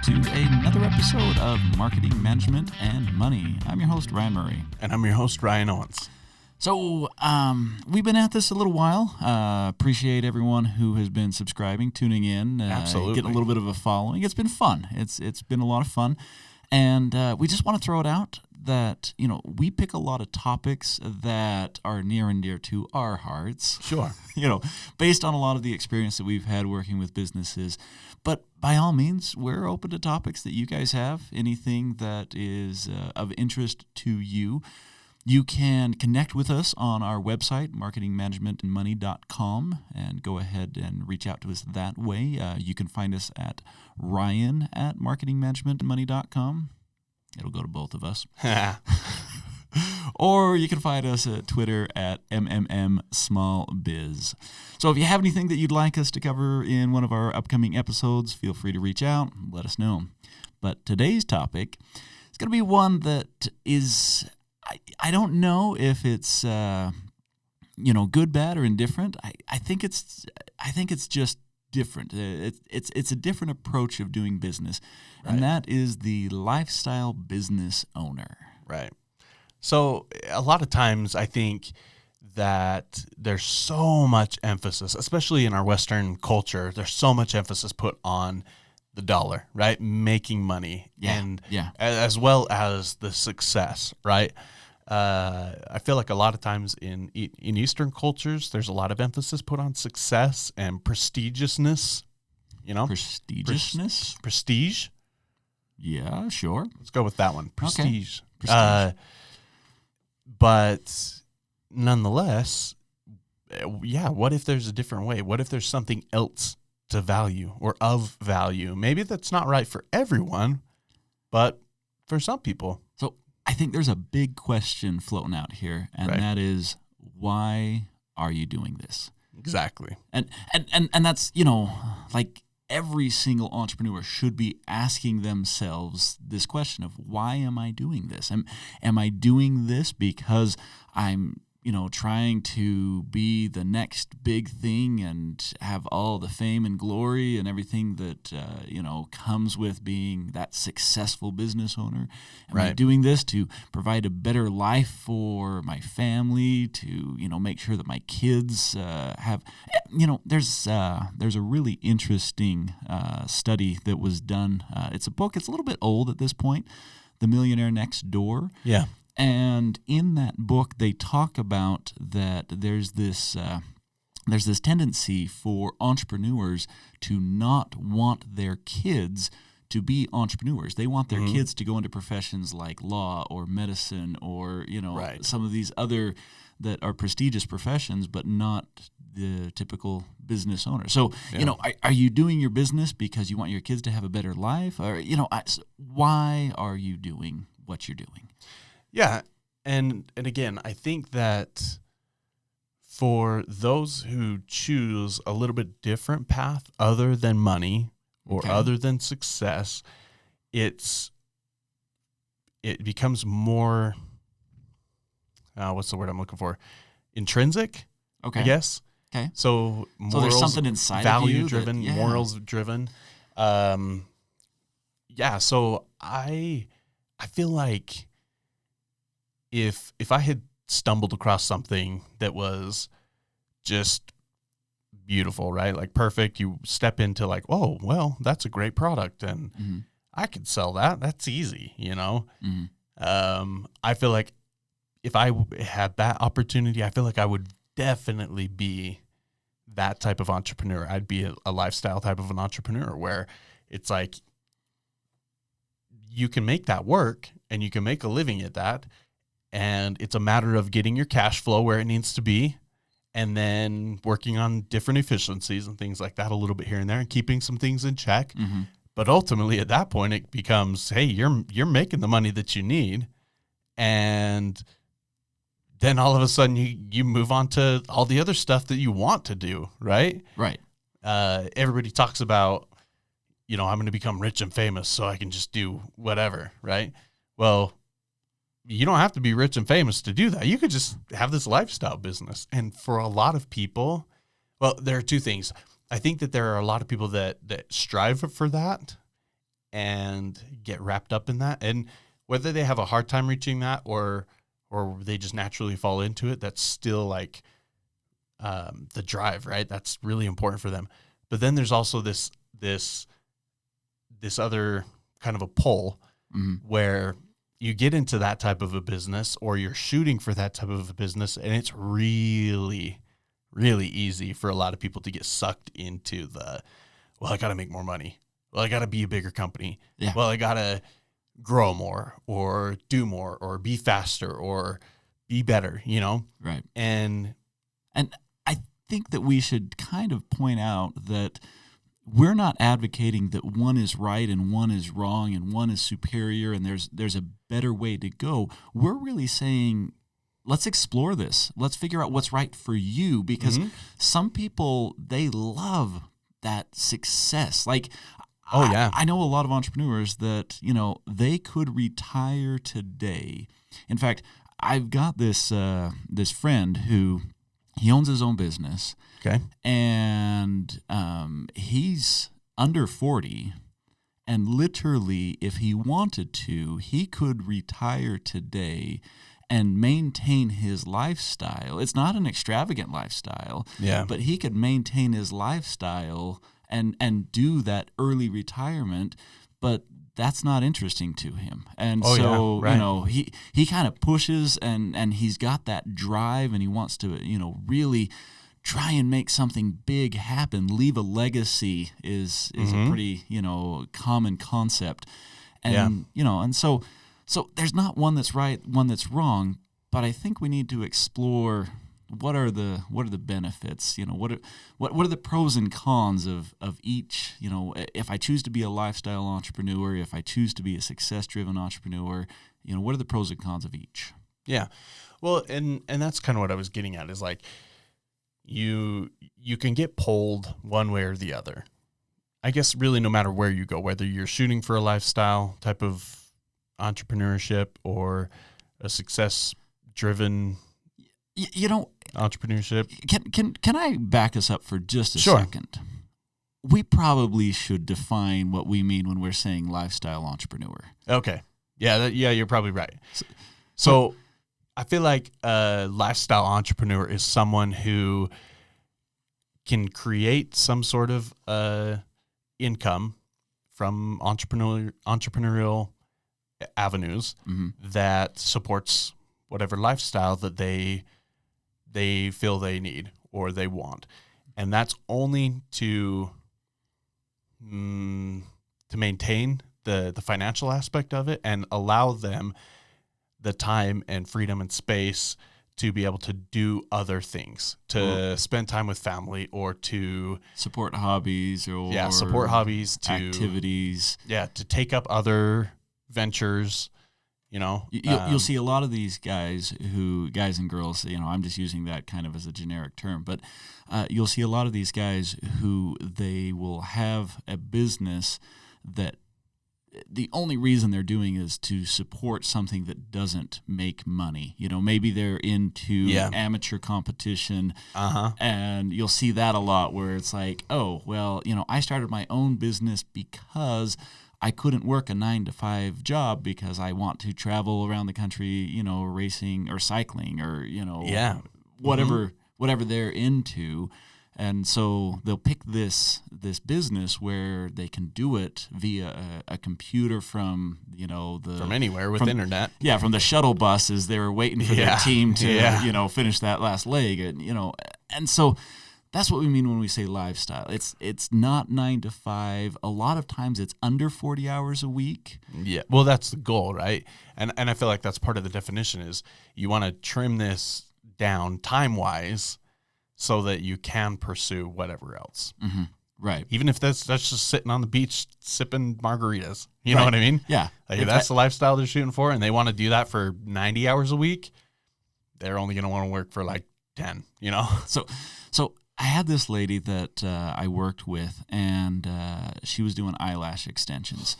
to another episode of Marketing, Management, and Money. I'm your host, Ryan Murray. And I'm your host, Ryan Owens. So, we've been at this a little while. Appreciate everyone who has been subscribing, tuning in, Absolutely. getting a little bit of a following. It's been fun. It's been a lot of fun. And we just want to throw it out that, we pick a lot of topics that are near and dear to our hearts. Sure. Based on a lot of the experience that we've had working with businesses. But by all means, we're open to topics that you guys have, anything that is of interest to you. You can connect with us on our website, marketingmanagementandmoney.com, and go ahead and reach out to us that way. You can find us at ryan@marketingmanagementandmoney.com. It'll go to both of us. Or you can find us at Twitter at MMMSmallBiz. So if you have anything that you'd like us to cover in one of our upcoming episodes, feel free to reach out and let us know. But today's topic is going to be one that is, I don't know if it's good, bad, or indifferent. I think it's just different. It's a different approach of doing business, right. And that is the lifestyle business owner. Right. So a lot of times I think that there's so much emphasis, especially in our Western culture, there's so much emphasis put on the dollar, right? Making money, as well as the success, right? I feel like a lot of times in Eastern cultures, there's a lot of emphasis put on success and prestigiousness, Prestigiousness? Prestige? Yeah, sure. Let's go with that one. Prestige. Okay. Prestige. But nonetheless, what if there's a different way? What if there's something else to value or of value? Maybe that's not right for everyone, but for some people. So I think there's a big question floating out here, and that is, why are you doing this? Exactly. And that's, like every single entrepreneur should be asking themselves this question of, why am I doing this? Am I doing this because I'm trying to be the next big thing and have all the fame and glory and everything that, comes with being that successful business owner? Am I doing this to provide a better life for my family, to, make sure that my kids have, there's a really interesting study that was done. It's a book. It's a little bit old at this point, The Millionaire Next Door. Yeah. And in that book, they talk about that there's this tendency for entrepreneurs to not want their kids to be entrepreneurs. They want their kids to go into professions like law or medicine or some of these other that are prestigious professions, but not the typical business owner. So are you doing your business because you want your kids to have a better life, or why are you doing what you're doing? Yeah, and again, I think that for those who choose a little bit different path other than money or other than success, it becomes more, what's the word I'm looking for? Intrinsic, I guess. Okay. So there's something inside of you value-driven, morals-driven. So I feel like if I had stumbled across something that was just beautiful, right? Like perfect, you step into like, oh, well, that's a great product and I could sell that. That's easy, I feel like if I had that opportunity, I feel like I would definitely be that type of entrepreneur. I'd be a lifestyle type of an entrepreneur where it's like you can make that work and you can make a living at that. And it's a matter of getting your cash flow where it needs to be and then working on different efficiencies and things like that a little bit here and there and keeping some things in check. Mm-hmm. But ultimately at that point, it becomes, hey, you're making the money that you need. And then all of a sudden you move on to all the other stuff that you want to do, right? Right. Everybody talks about, I'm going to become rich and famous so I can just do whatever, right? Well, you don't have to be rich and famous to do that. You could just have this lifestyle business. And for a lot of people, well, there are two things. I think that there are a lot of people that strive for that and get wrapped up in that. And whether they have a hard time reaching that or they just naturally fall into it, that's still like the drive, right? That's really important for them. But then there's also this other kind of a pull where you get into that type of a business, or you're shooting for that type of a business, and it's really, really easy for a lot of people to get sucked into well, I got to make more money. Well, I got to be a bigger company. Yeah. Well, I got to grow more or do more or be faster or be better, Right. And I think that we should kind of point out that we're not advocating that one is right and one is wrong and one is superior and there's a better way to go. We're really saying, let's explore this. Let's figure out what's right for you, because some people, they love that success. Like, oh yeah, I know a lot of entrepreneurs that, they could retire today. In fact, I've got this friend who, he owns his own business. Okay. And he's under 40, and literally, if he wanted to, he could retire today and maintain his lifestyle. It's not an extravagant lifestyle, but he could maintain his lifestyle and do that early retirement, but that's not interesting to him. And he kind of pushes and he's got that drive, and he wants to, really try and make something big happen. Leave a legacy is a pretty, common concept. And, and so there's not one that's right, one that's wrong, but I think we need to explore what are the benefits, what are the pros and cons of each, if I choose to be a lifestyle entrepreneur, if I choose to be a success-driven entrepreneur, what are the pros and cons of each? Yeah. Well, and that's kind of what I was getting at, is like, you can get pulled one way or the other. I guess really no matter where you go, whether you're shooting for a lifestyle type of entrepreneurship or a success-driven entrepreneurship. Can I back us up for just a Sure. second? We probably should define what we mean when we're saying lifestyle entrepreneur. Okay. Yeah, you're probably right. So I feel like a lifestyle entrepreneur is someone who can create some sort of income from entrepreneurial avenues that supports whatever lifestyle that they feel they need or they want. And that's only to maintain the financial aspect of it and allow them the time and freedom and space to be able to do other things, to spend time with family, or to support hobbies, or to activities. Yeah, to take up other ventures. You'll see a lot of these guys and girls, I'm just using that kind of as a generic term, but you'll see a lot of these guys who they will have a business that the only reason they're doing is to support something that doesn't make money. Maybe they're into amateur competition, and you'll see that a lot where it's like, oh, well, I started my own business because I couldn't work a 9-to-5 job because I want to travel around the country, racing or cycling or, whatever they're into. And so they'll pick this business where they can do it via a computer from from anywhere with internet. Yeah, from the shuttle bus as they were waiting for their team to finish that last leg, and so that's what we mean when we say lifestyle. It's not 9-to-5. A lot of times it's under 40 hours a week. Yeah, well, that's the goal, right? And I feel like that's part of the definition is you want to trim this down time-wise so that you can pursue whatever else. Mm-hmm. Right. Even if that's just sitting on the beach sipping margaritas. You know what I mean? Yeah. Like if that's the lifestyle they're shooting for and they want to do that for 90 hours a week, they're only going to want to work for like 10, So I had this lady that I worked with, and she was doing eyelash extensions.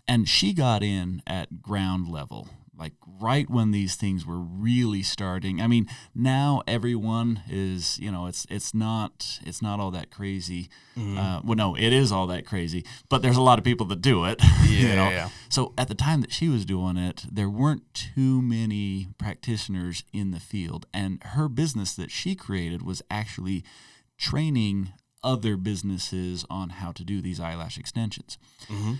And she got in at ground level. like right when these things were really starting. I mean, now everyone is, it's not all that crazy. Well, no, it is all that crazy, but there's a lot of people that do it. Yeah. So at the time that she was doing it, there weren't too many practitioners in the field, and her business that she created was actually training other businesses on how to do these eyelash extensions. Mm-hmm.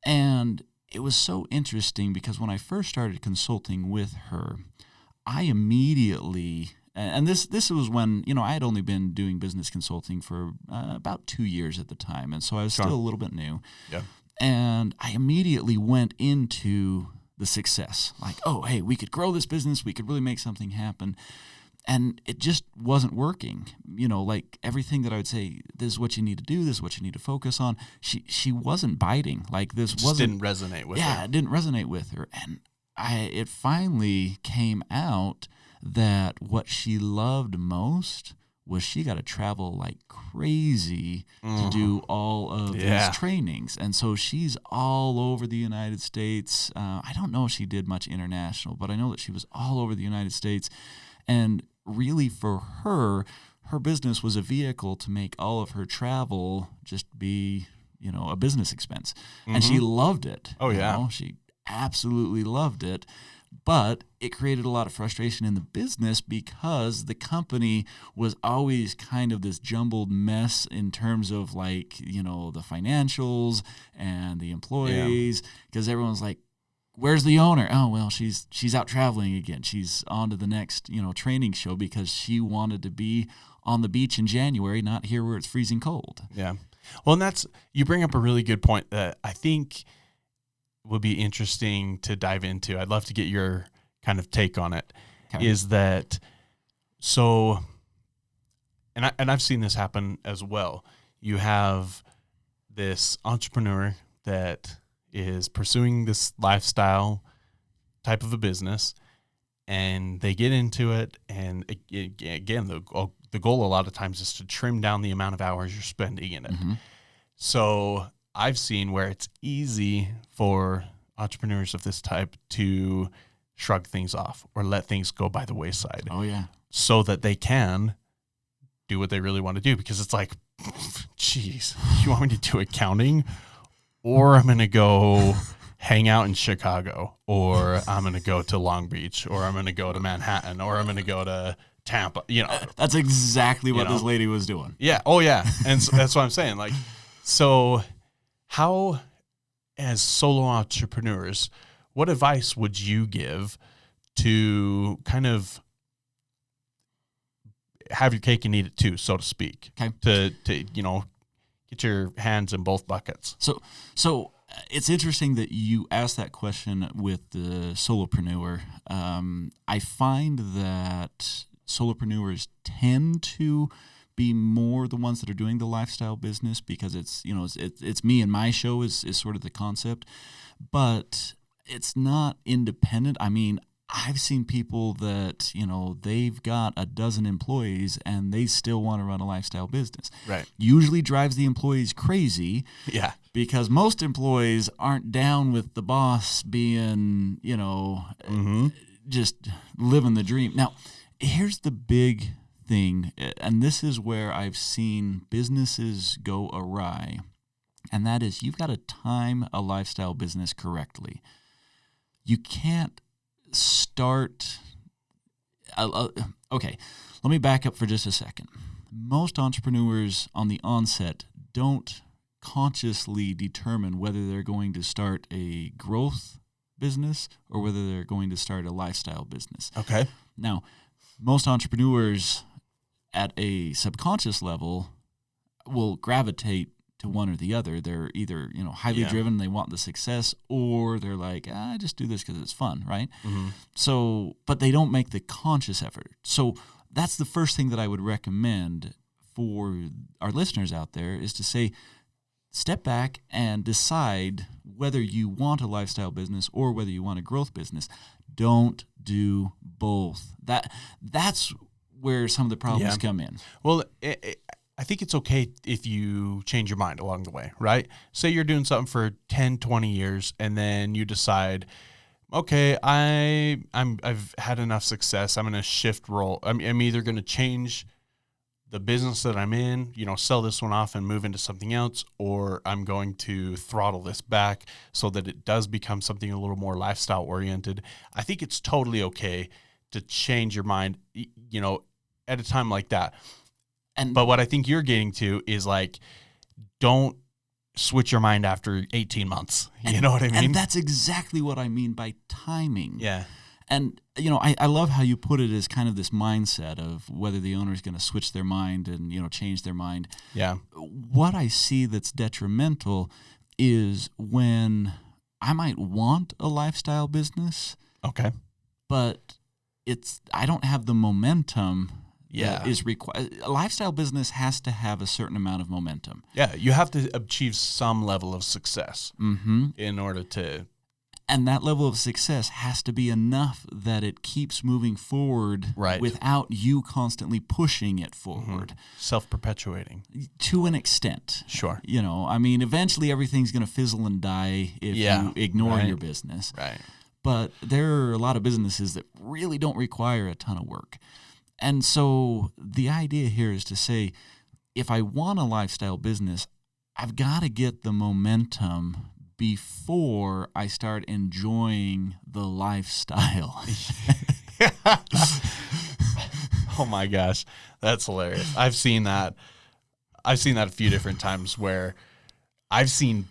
And it was so interesting because when I first started consulting with her, I immediately, and this was when, I had only been doing business consulting for about 2 years at the time. And so I was still a little bit new. Yeah. And I immediately went into the success. Like, oh, hey, we could grow this business. We could really make something happen. And it just wasn't working. Like everything that I would say, this is what you need to do, this is what you need to focus on. She wasn't biting. Like this didn't resonate with her. Yeah, it didn't resonate with her. And it finally came out that what she loved most was she got to travel like crazy to do all of these trainings. And so she's all over the United States. I don't know if she did much international, but I know that she was all over the United States. And really for her business was a vehicle to make all of her travel just be, a business expense. And she loved it. Oh, yeah. She absolutely loved it. But it created a lot of frustration in the business because the company was always kind of this jumbled mess in terms of like, the financials and the employees, because everyone's like, where's the owner? Oh, well, she's out traveling again. She's on to the next, training show because she wanted to be on the beach in January, not here where it's freezing cold. Yeah. Well, and you bring up a really good point that I think would be interesting to dive into. I'd love to get your kind of take on it. Okay. Is that so? And I've seen this happen as well. You have this entrepreneur that is pursuing this lifestyle type of a business, and they get into it. And again, the goal a lot of times is to trim down the amount of hours you're spending in it. Mm-hmm. So I've seen where it's easy for entrepreneurs of this type to shrug things off or let things go by the wayside. Oh, yeah. So that they can do what they really want to do, because it's like, geez, you want me to do accounting? Or I'm going to go hang out in Chicago, or I'm going to go to Long Beach, or I'm going to go to Manhattan, or I'm going to go to Tampa. That's exactly what this lady was doing. Yeah. Oh, yeah. And so that's what I'm saying. Like, so how, as solo entrepreneurs, what advice would you give to kind of have your cake and eat it too, so to speak? Okay. To get your hands in both buckets. So it's interesting that you asked that question with the solopreneur. I find that solopreneurs tend to be more the ones that are doing the lifestyle business because it's me and my show is sort of the concept, but it's not independent. I mean, I've seen people that, they've got a dozen employees and they still want to run a lifestyle business. Right. Usually drives the employees crazy. Yeah. Because most employees aren't down with the boss being, just living the dream. Now, here's the big thing, and this is where I've seen businesses go awry, and that is you've got to time a lifestyle business correctly. You can't start. Okay, let me back up for just a second. Most entrepreneurs on the onset don't consciously determine whether they're going to start a growth business or whether they're going to start a lifestyle business. Okay. Now, most entrepreneurs at a subconscious level will gravitate to one or the other. They're either, highly driven, they want the success, or they're like, I just do this because it's fun, right? Mm-hmm. So, but they don't make the conscious effort. So that's the first thing that I would recommend for our listeners out there is to say, step back and decide whether you want a lifestyle business or whether you want a growth business. Don't do both. That's where some of the problems come in. Well, I think it's okay if you change your mind along the way, right? Say you're doing something for 10, 20 years, and then you decide, okay, I've had enough success. I'm going to shift role. I'm either going to change the business that I'm in, sell this one off and move into something else, or I'm going to throttle this back so that it does become something a little more lifestyle oriented. I think it's totally okay to change your mind, at a time like that. But what I think you're getting to is like, don't switch your mind after 18 months. You know what I mean? And that's exactly what I mean by timing. Yeah. And, I love how you put it as kind of this mindset of whether the owner is going to switch their mind and, change their mind. Yeah. What I see that's detrimental is when I might want a lifestyle business. Okay. But I don't have the momentum. Yeah. That is required. A lifestyle business has to have a certain amount of momentum. Yeah. You have to achieve some level of success in order to. And that level of success has to be enough that it keeps moving forward without you constantly pushing it forward. Self-perpetuating. To an extent. Sure. Eventually everything's going to fizzle and die if you ignore your business. Right. But there are a lot of businesses that really don't require a ton of work. And so the idea here is to say, if I want a lifestyle business, I've got to get the momentum before I start enjoying the lifestyle. Oh my gosh, that's hilarious. I've seen that a few different times where I've seen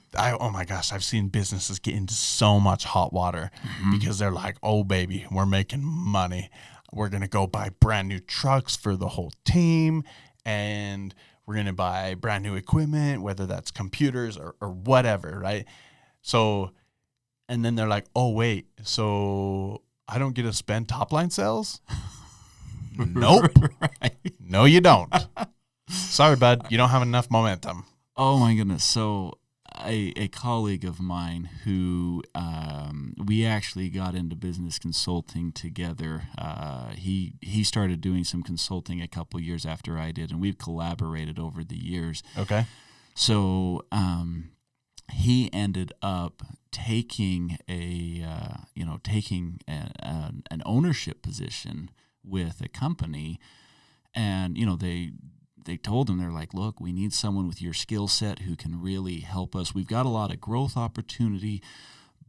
businesses get into so much hot water because they're like, oh baby, we're making money. We're going to go buy brand new trucks for the whole team, and we're going to buy brand new equipment, whether that's computers or whatever, right? So, and then they're like, oh, wait, so I don't get to spend top line sales? Nope. Right. No, you don't. Sorry, bud. You don't have enough momentum. Oh, my goodness. So a colleague of mine who we actually got into business consulting together. He started doing some consulting a couple years after I did, and we've collaborated over the years. Okay. So he ended up taking an ownership position with a company, and they told him, they're like, look, we need someone with your skill set who can really help us. We've got a lot of growth opportunity,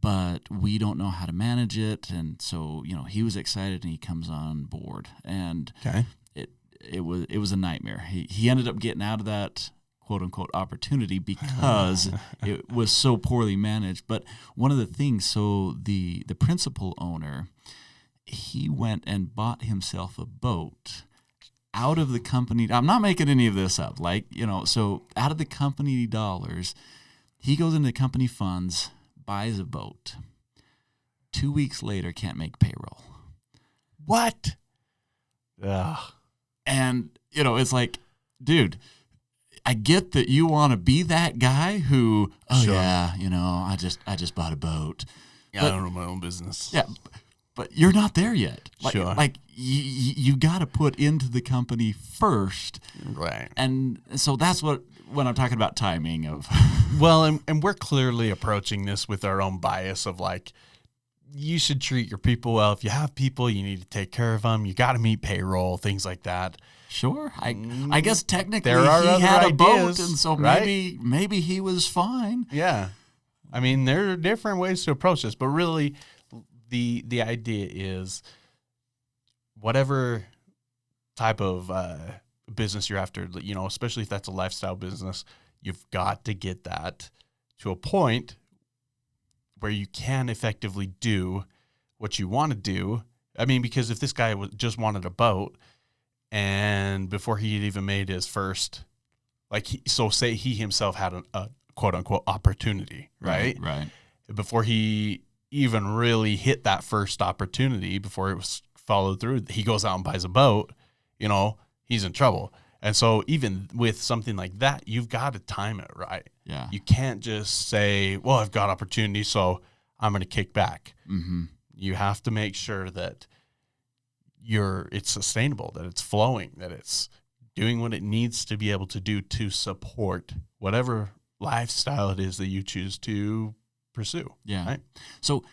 but we don't know how to manage it. And so, he was excited and he comes on board. And it was a nightmare. He ended up getting out of that quote unquote opportunity because it was so poorly managed. But one of the things, so the principal owner, he went and bought himself a boat out of the company. I'm not making any of this up. So out of the company dollars, he goes into company funds, buys a boat. 2 weeks later, can't make payroll. What? Ugh. And, it's like, dude, I get that you want to be that guy who, I just bought a boat. Yeah, I don't know my own business. Yeah, but you're not there yet. Sure. You got to put into the company first. Right. And so that's when I'm talking about timing of. Well, and we're clearly approaching this with our own bias of like, you should treat your people well. If you have people, you need to take care of them. You got to meet payroll, things like that. Sure. I guess technically there are he other had a ideas, boat, and so right? maybe he was fine. Yeah. I mean, there are different ways to approach this, but really the idea is whatever type of business you're after, especially if that's a lifestyle business, you've got to get that to a point where you can effectively do what you want to do. I mean, because if this guy just wanted a boat, and before he had even made his first, say he himself had a quote unquote opportunity, right? Right. Before he even really hit that first opportunity, before it was followed through, he goes out and buys a boat, he's in trouble. And so even with something like that, you've got to time it right. Yeah. You can't just say, well, I've got opportunity, so I'm going to kick back. Mm-hmm. You have to make sure that it's sustainable, that it's flowing, that it's doing what it needs to be able to do to support whatever lifestyle it is that you choose to pursue. Yeah. Right? So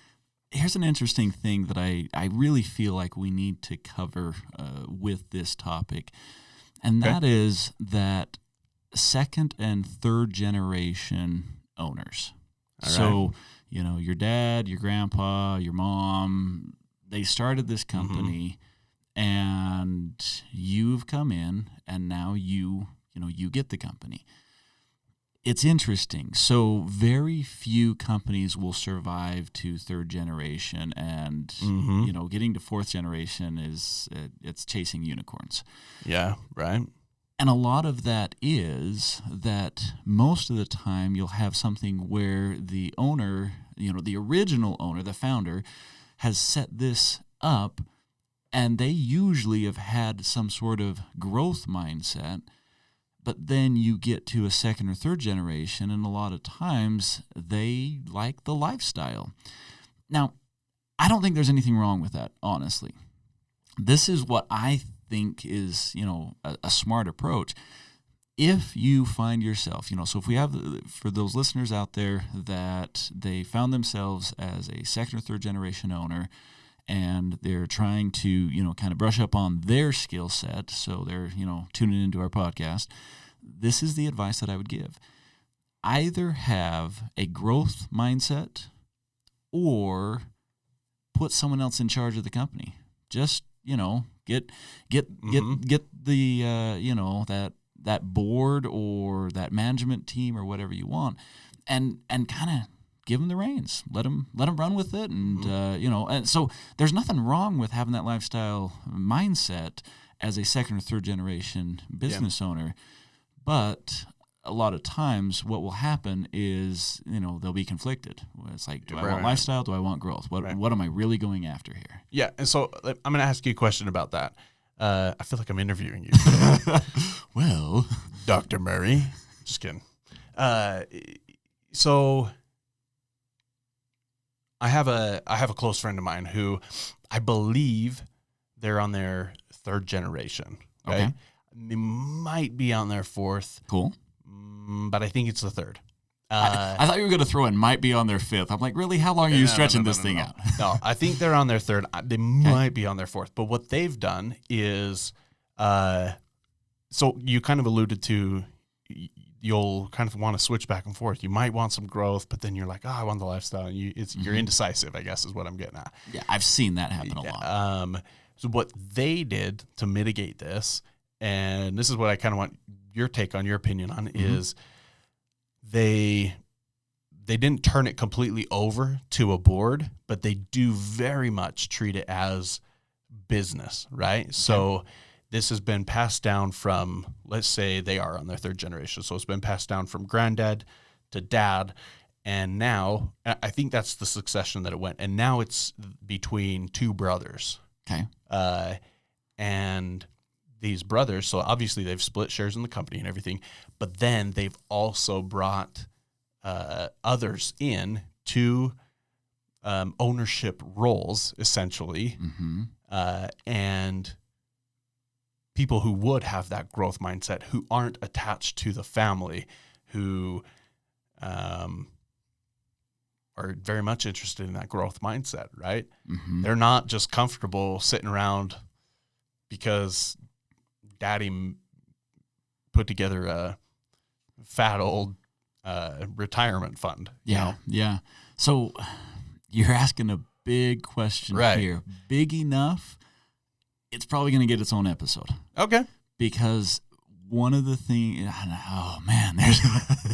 here's an interesting thing that I really feel like we need to cover with this topic, and that is that second and third generation owners. All So, right. your dad, your grandpa, your mom, they started this company, and you've come in, and now you get the company. It's interesting. So very few companies will survive to third generation, and getting to fourth generation it's chasing unicorns. Yeah, right. And a lot of that is that most of the time you'll have something where the owner, the original owner, the founder, has set this up, and they usually have had some sort of growth mindset. But then you get to a second or third generation, and a lot of times they like the lifestyle. Now, I don't think there's anything wrong with that, honestly. This is what I think is, a smart approach. If you find yourself, so if we have, for those listeners out there that they found themselves as a second or third generation owner, and they're trying to, kind of brush up on their skill set, so they're, tuning into our podcast, this is the advice that I would give. Either have a growth mindset or put someone else in charge of the company. Just, get the, that board or that management team or whatever you want, and kind of give them the reins. Let them run with it, and and so there's nothing wrong with having that lifestyle mindset as a second or third generation business owner. But a lot of times what will happen is, they'll be conflicted. It's like, do I want lifestyle? Do I want growth? What am I really going after here? Yeah, and so I'm going to ask you a question about that. I feel like I'm interviewing you. Well, Dr. Murray. Just kidding. So I have a close friend of mine who I believe they're on their third generation. Right? Okay. They might be on their fourth. Cool. But I think it's the third. I thought you were going to throw in might be on their fidth. I'm like, really? How long are you stretching this thing out? No, I think they're on their third. They might be on their fourth. But what they've done is, so you kind of alluded to, you'll kind of want to switch back and forth. You might want some growth, but then you're like, I want the lifestyle. And you're indecisive, I guess, is what I'm getting at. Yeah, I've seen that happen a lot. So what they did to mitigate this, and this is what I kind of want your take on, your opinion on, is they didn't turn it completely over to a board, but they do very much treat it as business, right? So this has been passed down from, let's say they are on their third generation. So it's been passed down from granddad to dad. And now I think that's the succession that it went. And now it's between two brothers. Okay. And these brothers, so obviously they've split shares in the company and everything, but then they've also brought others in to ownership roles, essentially, and people who would have that growth mindset, who aren't attached to the family, who are very much interested in that growth mindset, right? They're not just comfortable sitting around because daddy put together a fat old retirement fund. Yeah. So you're asking a big question here. Big enough, it's probably going to get its own episode. Okay. Because one of the things, oh man,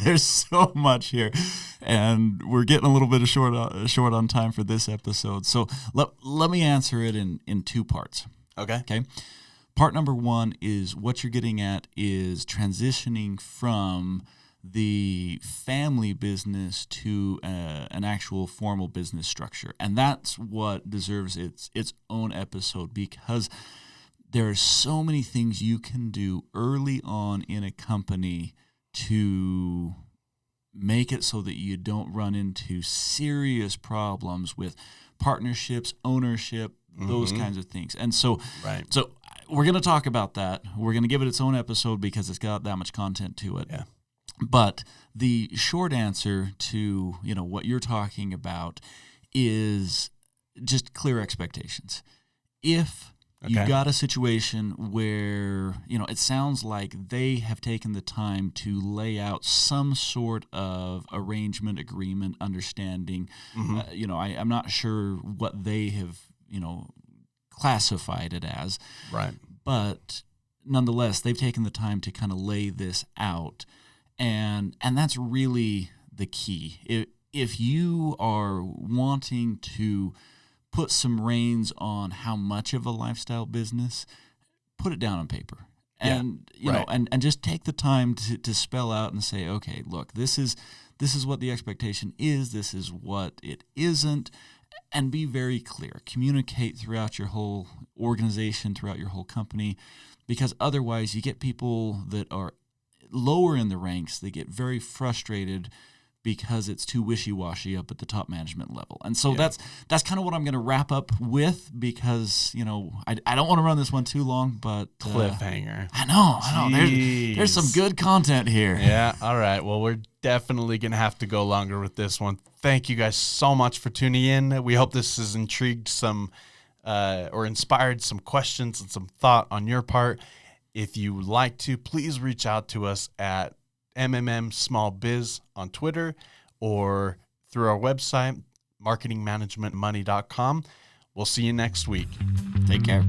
there's so much here, and we're getting a little bit of short on time for this episode. So let me answer it in two parts. Okay. Part number one is what you're getting at is transitioning from the family business to an actual formal business structure. And that's what deserves its own episode, because there are so many things you can do early on in a company to make it so that you don't run into serious problems with partnerships, ownership, those kinds of things. And so we're going to talk about that. We're going to give it its own episode because it's got that much content to it. Yeah. But the short answer to, what you're talking about is just clear expectations. If you've got a situation where, it sounds like they have taken the time to lay out some sort of arrangement, agreement, understanding. I'm not sure what they have, classified it as. Right. But nonetheless, they've taken the time to kind of lay this out. And that's really the key. If you are wanting to put some reins on how much of a lifestyle business, put it down on paper. And and just take the time to spell out and say, okay, look, this is what the expectation is, this is what it isn't, and be very clear. Communicate throughout your whole organization, throughout your whole company, because otherwise you get people that are lower in the ranks, they get very frustrated because it's too wishy-washy up at the top management level. And so that's kind of what I'm going to wrap up with, because, I don't want to run this one too long, but... cliffhanger. I know. There's some good content here. Yeah, all right. Well, we're definitely going to have to go longer with this one. Thank you guys so much for tuning in. We hope this has intrigued some or inspired some questions and some thought on your part. If you would like to, please reach out to us at MMM Small Biz on Twitter or through our website, marketingmanagementmoney.com. We'll see you next week. Take care.